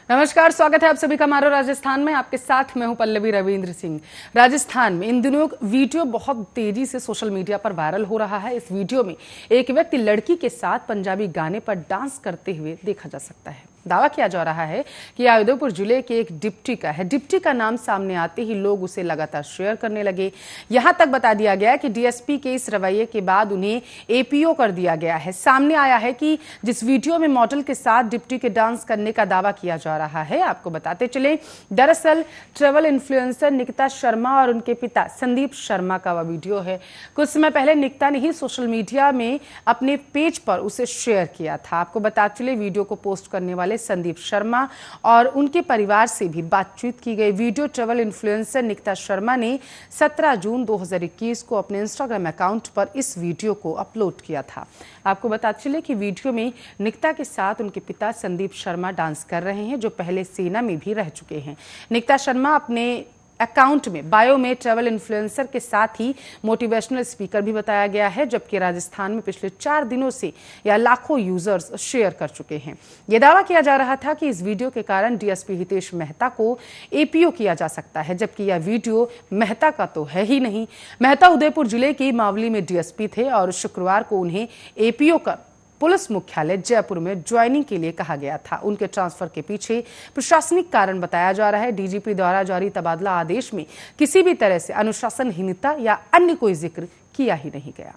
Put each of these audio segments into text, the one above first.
नमस्कार, स्वागत है आप सभी का मारो राजस्थान में। आपके साथ मैं हूं पल्लवी रविंद्र सिंह। राजस्थान में इन दिनों एक वीडियो बहुत तेजी से सोशल मीडिया पर वायरल हो रहा है। इस वीडियो में एक व्यक्ति लड़की के साथ पंजाबी गाने पर डांस करते हुए देखा जा सकता है। दावा किया जा रहा है कि यह उदयपुर जिले के एक डिप्टी का है। डिप्टी का नाम सामने आते ही लोग उसे लगातार शेयर करने लगे। यहां तक बता दिया गया कि डीएसपी के इस रवैये के बाद उन्हें एपीओ कर दिया गया है। सामने आया है कि जिस वीडियो में मॉडल के साथ डिप्टी के डांस करने का दावा किया जा रहा है, आपको बताते चले, दरअसल ट्रैवल इन्फ्लुएंसर निकिता शर्मा और उनके पिता संदीप शर्मा का वह वीडियो है। कुछ समय पहले निकिता ने ही सोशल मीडिया में अपने पेज पर उसे शेयर किया था। आपको बताते चले, वीडियो को पोस्ट करने वाले संदीप शर्मा और उनके परिवार से भी बातचीत की गई। Video travel influencer Nikita Sharma ने 17 जून 2021 को अपने इंस्टाग्राम अकाउंट पर इस वीडियो को अपलोड किया था। आपको बताते चले कि वीडियो में निकिता के साथ उनके पिता संदीप शर्मा डांस कर रहे हैं, जो पहले सेना में भी रह चुके हैं। निकिता शर्मा अपने अकाउंट में बायो में ट्रैवल इन्फ्लुएंसर के साथ ही मोटिवेशनल स्पीकर भी बताया गया है, जबकि राजस्थान में पिछले 4 दिनों से यह लाखों यूजर्स शेयर कर चुके हैं। यह दावा किया जा रहा था कि इस वीडियो के कारण डीएसपी हितेश मेहता को एपीओ किया जा सकता है, जबकि यह वीडियो मेहता का तो है ही नहीं। मेहता उदयपुर जिले के मावली में डीएसपी थे और शुक्रवार को उन्हें एपीओ कर पुलिस मुख्यालय जयपुर में ज्वाइनिंग के लिए कहा गया था। उनके ट्रांसफर के पीछे प्रशासनिक कारण बताया जा रहा है। डीजीपी द्वारा जारी तबादला आदेश में किसी भी तरह से अनुशासनहीनता या अन्य कोई जिक्र किया ही नहीं गया।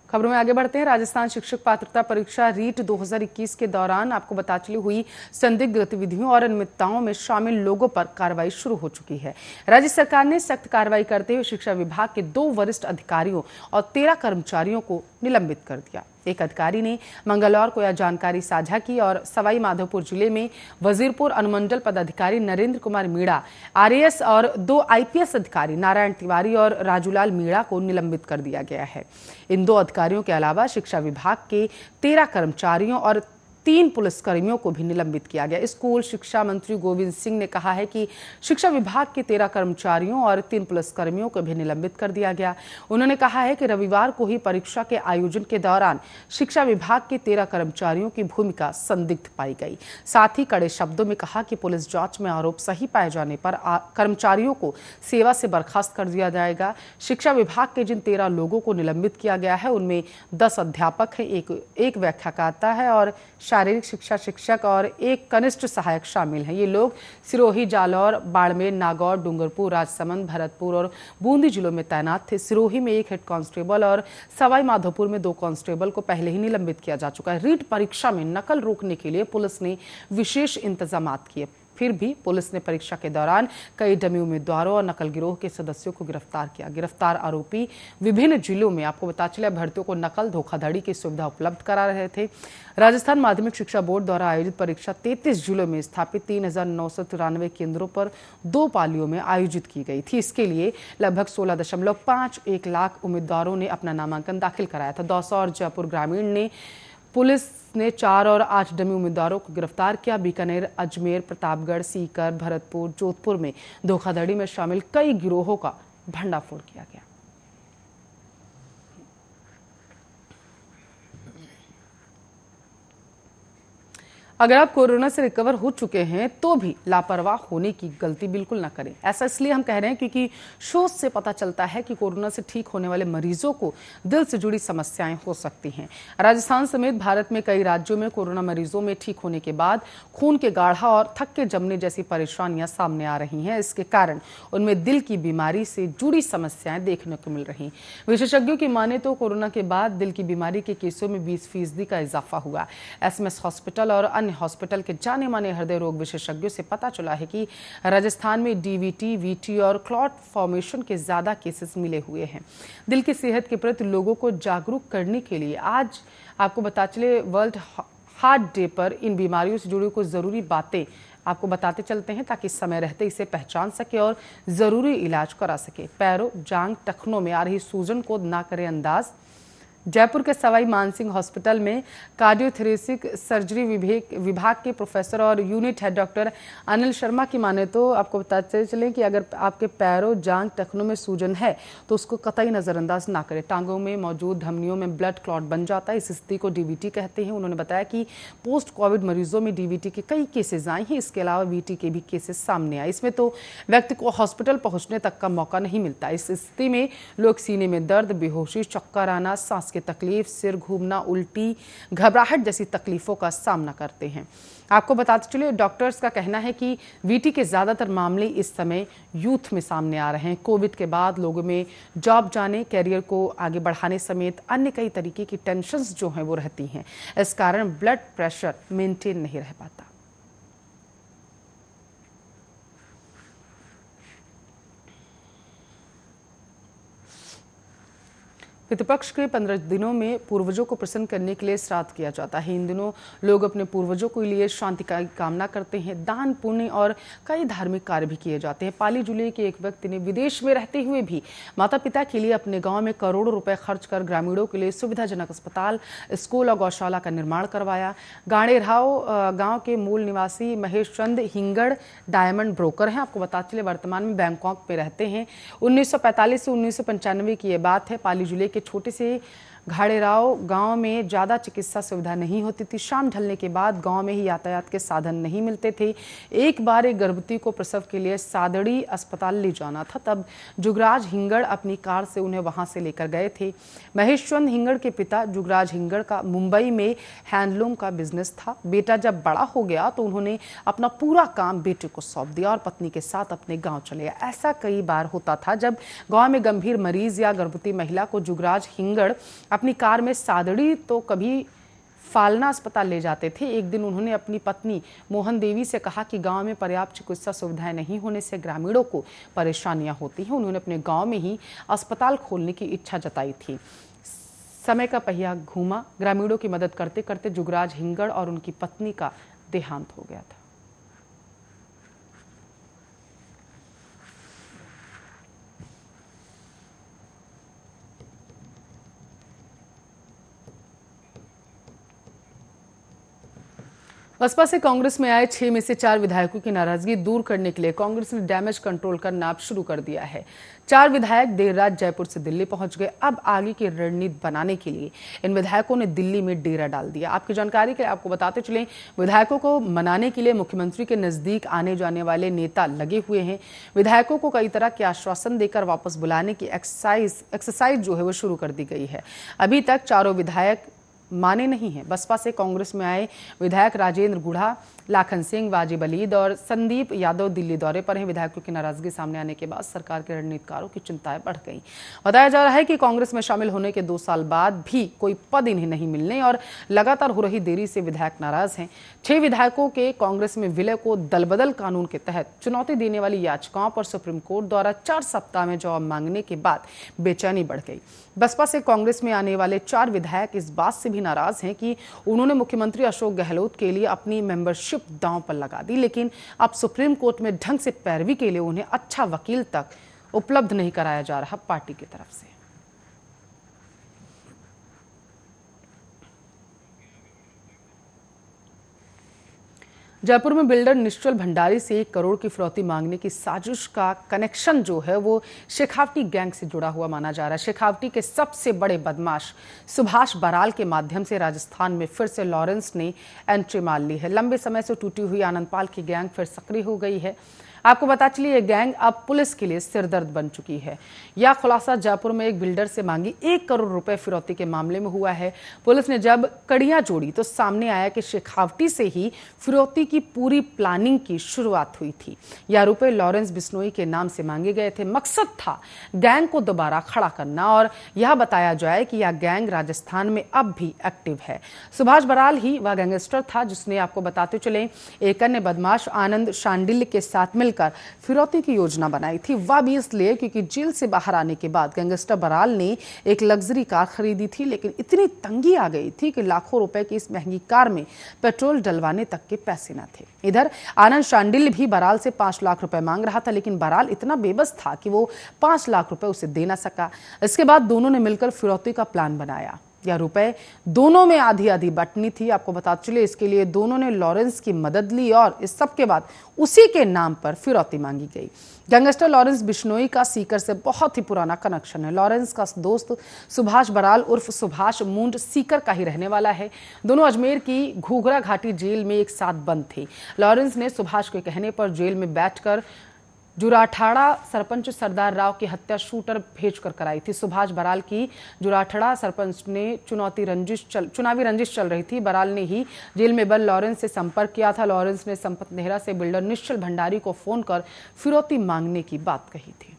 खबरों में आगे बढ़ते हैं। राजस्थान शिक्षक पात्रता परीक्षा रीट 2021 के दौरान आपको बता चली हुई संदिग्ध गतिविधियों और अनियमितताओं में शामिल लोगों पर कार्रवाई शुरू हो चुकी है। राज्य सरकार ने सख्त कार्रवाई करते हुए शिक्षा विभाग के 2 वरिष्ठ अधिकारियों और 13 कर्मचारियों को निलंबित कर दिया। एक अधिकारी ने मंगलवार को यह जानकारी साझा की और सवाई माधोपुर जिले में वजीरपुर अनुमंडल पदाधिकारी नरेंद्र कुमार मीणा, आरएएस और 2 आईपीएस अधिकारी नारायण तिवारी और राजूलाल मीणा को निलंबित कर दिया गया है। इन 2 अधिकारियों के अलावा शिक्षा विभाग के 13 कर्मचारियों और 3 पुलिसकर्मियों को भी निलंबित किया गया। स्कूल शिक्षा मंत्री गोविंद सिंह ने कहा है कि शिक्षा विभाग के 13 कर्मचारियों और 3 पुलिसकर्मियों को भी निलंबित कर दिया गया। उन्होंने कहा है कि रविवार को ही परीक्षा के आयोजन के दौरान शिक्षा विभाग के 13 कर्मचारियों की भूमिका संदिग्ध पाई गई। साथ ही कड़े शब्दों में कहा कि पुलिस जांच में आरोप सही पाए जाने पर कर्मचारियों को सेवा से बर्खास्त कर दिया जाएगा। शिक्षा विभाग के जिन 13 लोगों को निलंबित किया गया है, उनमें 10 अध्यापक हैं, एक व्याख्याता है और शारीरिक शिक्षा शिक्षक और एक कनिष्ठ सहायक शामिल हैं। ये लोग सिरोही, जालौर, बाड़मेर, नागौर, डूंगरपुर, राजसमंद, भरतपुर और बूंदी जिलों में तैनात थे। सिरोही में 1 हेड कांस्टेबल और सवाई माधोपुर में 2 कांस्टेबल को पहले ही निलंबित किया जा चुका है। रीट परीक्षा में नकल रोकने के लिए पुलिस ने विशेष इंतजामात किए। फिर भी पुलिस ने परीक्षा के दौरान कई डमी उम्मीदवारों और नकल गिरोह के सदस्यों को गिरफ्तार किया। गिरफ्तार आरोपी विभिन्न जिलों में आपको बता चले अभ्यर्थियों को नकल धोखाधड़ी की सुविधा उपलब्ध करा रहे थे। राजस्थान माध्यमिक शिक्षा बोर्ड द्वारा आयोजित परीक्षा 33 जिलों में स्थापित 3,993 केंद्रों पर 2 पालियों में आयोजित की गई थी। इसके लिए लगभग 16.51 लाख उम्मीदवारों ने अपना नामांकन दाखिल कराया था। दौसा और जयपुर ग्रामीण ने पुलिस ने 4 और 8 डमी उम्मीदवारों को गिरफ्तार किया। बीकानेर, अजमेर, प्रतापगढ़, सीकर, भरतपुर, जोधपुर में धोखाधड़ी में शामिल कई गिरोहों का भंडाफोड़ किया गया। अगर आप कोरोना से रिकवर हो चुके हैं तो भी लापरवाह होने की गलती बिल्कुल ना करें। ऐसा इसलिए हम कह रहे हैं क्योंकि शोध से पता चलता है कि कोरोना से ठीक होने वाले मरीजों को दिल से जुड़ी समस्याएं हो सकती हैं। राजस्थान समेत भारत में कई राज्यों में कोरोना मरीजों में ठीक होने के बाद खून के गाढ़ा और थक्के जमने जैसी परेशानियां सामने आ रही हैं। इसके कारण उनमें दिल की बीमारी से जुड़ी समस्याएं देखने को मिल रही। विशेषज्ञों की माने तो कोरोना के बाद दिल की बीमारी के केसों में 20% का इजाफा हुआ। एसएमएस हॉस्पिटल और अन्य हॉस्पिटल के जाने माने हृदय रोग विशेषज्ञों से पता चला है कि राजस्थान में डीवीटी, वीटी और क्लॉट फॉर्मेशन के ज्यादा केसेस मिले हुए हैं। दिल की सेहत के प्रति लोगों को जागरूक करने के लिए आज आपको बता चले वर्ल्ड हार्ट डे पर इन बीमारियों से जुड़ी कुछ जरूरी बातें आपको बताते चलते हैं, ताकि समय रहते इसे पहचान सके और जरूरी इलाज करा सके। पैरों, जांग, टखनों में आ रही सूजन को ना करें अंदाज। जयपुर के सवाई मानसिंह हॉस्पिटल में कार्डियोथोरेसिक सर्जरी विभाग के प्रोफेसर और unit head doctor Anil Sharma की माने तो आपको बताते चलें कि अगर आपके पैरों, जांग, टखनों में सूजन है तो उसको कतई नज़रअंदाज ना करें। टांगों में मौजूद धमनियों में ब्लड क्लॉट बन जाता है, इस स्थिति को डीवीटी कहते हैं। उन्होंने बताया कि पोस्ट कोविड मरीजों में डीवीटी के कई केसेज आए हैं, इसके अलावा वीटी के भी केसेस सामने आए। इसमें तो व्यक्ति को हॉस्पिटल पहुंचने तक का मौका नहीं मिलता। इस स्थिति में लोग सीने में दर्द, बेहोशी, चक्कर आना, सांस की तकलीफ, सिर घूमना, उल्टी, घबराहट जैसी तकलीफों का सामना करते हैं। आपको बताते चलिए, डॉक्टर्स का कहना है कि वीटी के ज्यादातर मामले इस समय यूथ में सामने आ रहे हैं। कोविड के बाद लोगों में जॉब जाने, कैरियर को आगे बढ़ाने समेत अन्य कई तरीके की टेंशन्स जो हैं वो रहती हैं। इस कारण ब्लड प्रेशर मेंटेन नहीं रह पाता। पितृपक्ष के 15 दिनों में पूर्वजों को प्रसन्न करने के लिए श्राद्ध किया जाता है। इन दिनों लोग अपने पूर्वजों के लिए शांति की कामना करते हैं। दान, पुण्य और कई धार्मिक कार्य भी किए जाते हैं। पाली जिले के एक व्यक्ति ने विदेश में रहते हुए भी माता पिता के लिए अपने गांव में करोड़ों रुपए खर्च कर ग्रामीणों के लिए सुविधाजनक अस्पताल, स्कूल और गौशाला का निर्माण करवाया। गाड़ेराव गाँव के मूल निवासी महेश चंद हिंगड़ डायमंड ब्रोकर हैं। आपको बताते चले, वर्तमान में बैंकॉक में रहते हैं। 1945 से 1995 की ये बात है। पाली जिले के छोटे से घाड़ेराव गांव में ज़्यादा चिकित्सा सुविधा नहीं होती थी। शाम ढलने के बाद गांव में ही यातायात के साधन नहीं मिलते थे। एक बार एक गर्भवती को प्रसव के लिए सादड़ी अस्पताल ले जाना था, तब जुगराज हिंगड़ अपनी कार से उन्हें वहां से लेकर गए थे। महेश चंद हिंगड़ के पिता जुगराज हिंगड़ का मुंबई में हैंडलूम का बिजनेस था। बेटा जब बड़ा हो गया तो उन्होंने अपना पूरा काम बेटे को सौंप दिया और पत्नी के साथ अपने गाँव चले गए। ऐसा कई बार होता था जब गाँव में गंभीर मरीज या गर्भवती महिला को जुगराज हिंगड़ अपनी कार में सादड़ी तो कभी फालना अस्पताल ले जाते थे। एक दिन उन्होंने अपनी पत्नी मोहन देवी से कहा कि गांव में पर्याप्त चिकित्सा सुविधाएं नहीं होने से ग्रामीणों को परेशानियां होती हैं। उन्होंने अपने गांव में ही अस्पताल खोलने की इच्छा जताई थी। समय का पहिया घूमा। ग्रामीणों की मदद करते करते जुगराज हिंगड़ और उनकी पत्नी का देहांत हो गया था। बसपा से कांग्रेस में आए 6 में से 4 विधायकों की नाराजगी दूर करने के लिए कांग्रेस ने डैमेज कंट्रोल करना शुरू कर दिया है। 4 विधायक देर रात जयपुर से दिल्ली पहुंच गए। अब आगे की रणनीति बनाने के लिए इन विधायकों ने दिल्ली में डेरा डाल दिया। आपकी जानकारी के लिए आपको बताते चलें, विधायकों को मनाने के लिए मुख्यमंत्री के नजदीक आने जाने वाले नेता लगे हुए हैं। विधायकों को कई तरह के आश्वासन देकर वापस बुलाने की एक्सरसाइज जो है वो शुरू कर दी गई है। अभी तक चारों विधायक माने नहीं हैं। बसपा से कांग्रेस में आए विधायक राजेंद्र गुढ़ा, लाखन सिंह, वाजिब अलीद और संदीप यादव दिल्ली दौरे पर हैं। विधायकों की नाराजगी सामने आने के बाद सरकार के रणनीतिकारों की चिंताएं बढ़ गई। बताया जा रहा है कि कांग्रेस में शामिल होने के 2 साल बाद भी कोई पद इन्हें नहीं मिलने और लगातार हो रही देरी से विधायक नाराज हैं। 6 विधायकों के कांग्रेस में विलय को दलबदल कानून के तहत चुनौती देने वाली याचिकाओं पर सुप्रीम कोर्ट द्वारा 4 सप्ताह में जवाब मांगने के बाद बेचैनी बढ़ गई। बसपा से कांग्रेस में आने वाले 4 विधायक इस बात से भी नाराज हैं कि उन्होंने मुख्यमंत्री अशोक गहलोत के लिए अपनी मेंबरशिप दांव पर लगा दी, लेकिन अब सुप्रीम कोर्ट में ढंग से पैरवी के लिए उन्हें अच्छा वकील तक उपलब्ध नहीं कराया जा रहा पार्टी की तरफ से। जयपुर में बिल्डर निश्चल भंडारी से 1 करोड़ की फिरौती मांगने की साजिश का कनेक्शन जो है वो शेखावटी गैंग से जुड़ा हुआ माना जा रहा है। शेखावटी के सबसे बड़े बदमाश सुभाष बराल के माध्यम से राजस्थान में फिर से लॉरेंस ने एंट्री मार ली है। लंबे समय से टूटी हुई आनंदपाल की गैंग फिर सक्रिय हो गई है। आपको बता चलिए, ये गैंग अब पुलिस के लिए सिरदर्द बन चुकी है। यह खुलासा जयपुर में एक बिल्डर से मांगी 1 करोड़ रुपए फिरौती के मामले में हुआ है। पुलिस ने जब कड़ियां जोड़ी तो सामने आया कि शेखावटी से ही फिरौती की पूरी प्लानिंग की शुरुआत हुई थी। यह रुपए लॉरेंस बिश्नोई के नाम से मांगे गए थे। मकसद था गैंग को दोबारा खड़ा करना और यह बताया जाए कि यह गैंग राजस्थान में अब भी एक्टिव है। सुभाष बराल ही वह गैंगस्टर था जिसने, आपको बताते चले, एक अन्य बदमाश आनंद शांडिल्य के साथ मिलकर फिरौती की योजना बनाई थी। वह भी इसलिए क्योंकि जेल से बाहर आने के बाद गैंगस्टर बराल ने एक लग्जरी कार खरीदी थी, लेकिन इतनी तंगी आ गई थी कि लाखों रुपए की इस महंगी कार में पेट्रोल डलवाने तक के पैसे न थे। इधर आनंद शांडिल्य भी बराल से 5 लाख रुपए मांग रहा था, लेकिन बराल इतना बेबस था कि वो 5 लाख रुपए उसे दे ना सका। इसके बाद दोनों ने मिलकर फिरौती का प्लान बनाया। या रुपए दोनों में आधी आधी बंटनी थी। आपको बता चले इसके लिए दोनों ने लॉरेंस की मदद ली और इस सब के बाद उसी के नाम पर फिरौती मांगी गई। गैंगस्टर लॉरेंस बिश्नोई का सीकर से बहुत ही पुराना कनेक्शन है। लॉरेंस का दोस्त सुभाष बराल उर्फ सुभाष मुंड सीकर का ही रहने वाला है। दोनों अजमेर की घूघरा घाटी जेल में एक साथ बंद थे। लॉरेंस ने सुभाष के कहने पर जेल में बैठकर जुराठाड़ा सरपंच सरदार राव की हत्या शूटर भेजकर कराई थी। सुभाष बराल की जुराठाड़ा सरपंच ने चुनावी रंजिश चल रही थी। बराल ने ही जेल में बंद लॉरेंस से संपर्क किया था। लॉरेंस ने संपत नेहरा से बिल्डर निश्चल भंडारी को फोन कर फिरौती मांगने की बात कही थी।